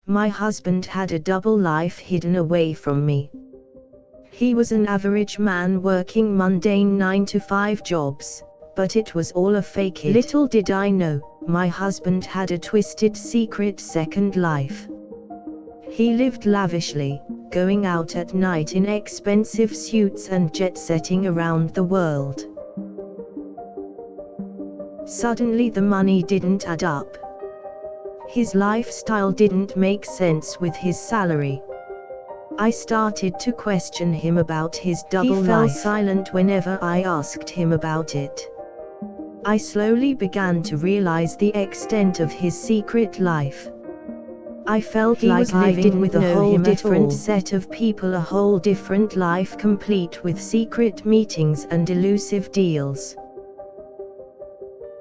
My husband had a double life hidden away from me. He was an average man working mundane 9-to-5 jobs, but it was all a fake. Little did I know, my husband had a twisted secret second life. He lived lavishly, going out at night in expensive suits and jet-setting around the world. Suddenly the money didn't add up. His lifestyle didn't make sense with his salary. I started to question him about his double life. He fell silent whenever I asked him about it. I slowly began to realize the extent of his secret life. I felt like I didn't with a whole different set of people, a whole different life complete with secret meetings and elusive deals.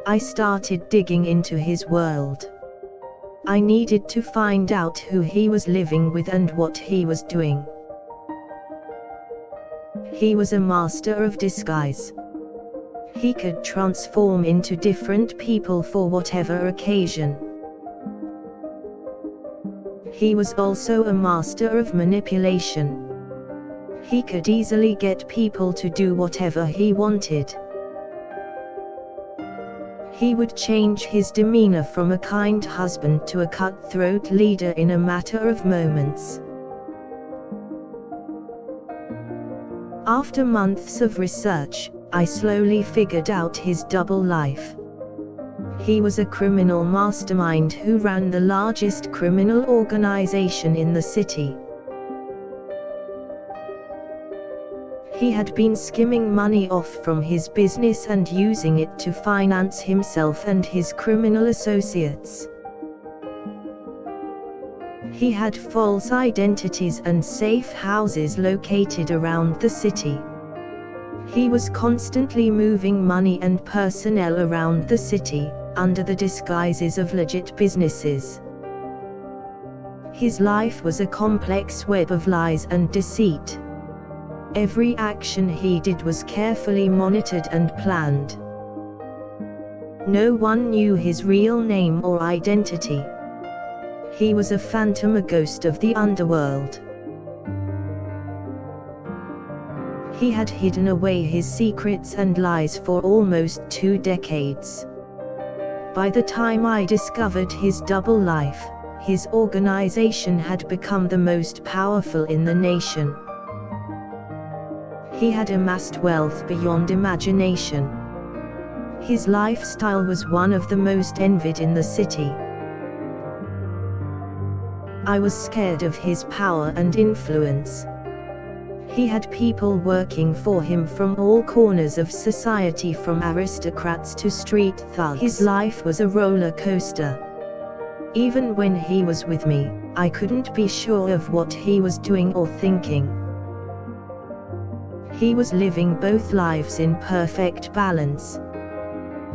I started digging into his world. I needed to find out who he was living with and what he was doing. He was a master of disguise. He could transform into different people for whatever occasion. He was also a master of manipulation. He could easily get people to do whatever he wanted. He would change his demeanor from a kind husband to a cutthroat leader in a matter of moments. After months of research, I slowly figured out his double life. He was a criminal mastermind who ran the largest criminal organization in the city. He had been skimming money off from his business and using it to finance himself and his criminal associates. He had false identities and safe houses located around the city. He was constantly moving money and personnel around the city, under the disguises of legit businesses. His life was a complex web of lies and deceit. Every action he did was carefully monitored and planned. No one knew his real name or identity. He was a phantom, a ghost of the underworld. He had hidden away his secrets and lies for almost 2 decades. By the time I discovered his double life, his organization had become the most powerful in the nation. He had amassed wealth beyond imagination. His lifestyle was one of the most envied in the city. I was scared of his power and influence. He had people working for him from all corners of society, from aristocrats to street thugs. His life was a roller coaster. Even when he was with me, I couldn't be sure of what he was doing or thinking. He was living both lives in perfect balance.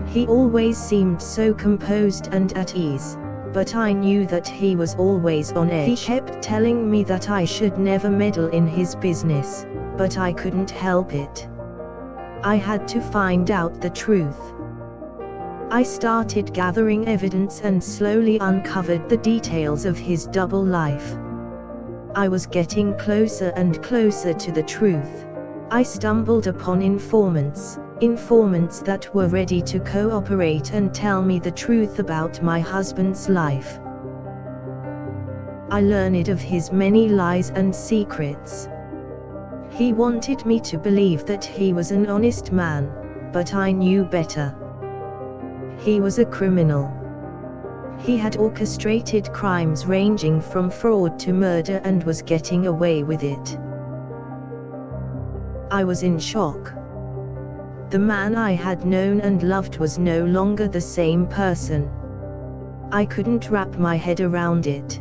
He always seemed so composed and at ease, but I knew that he was always on edge. He kept telling me that I should never meddle in his business, but I couldn't help it. I had to find out the truth. I started gathering evidence and slowly uncovered the details of his double life. I was getting closer and closer to the truth. I stumbled upon informants that were ready to cooperate and tell me the truth about my husband's life. I learned of his many lies and secrets. He wanted me to believe that he was an honest man, but I knew better. He was a criminal. He had orchestrated crimes ranging from fraud to murder and was getting away with it. I was in shock. The man I had known and loved was no longer the same person. I couldn't wrap my head around it.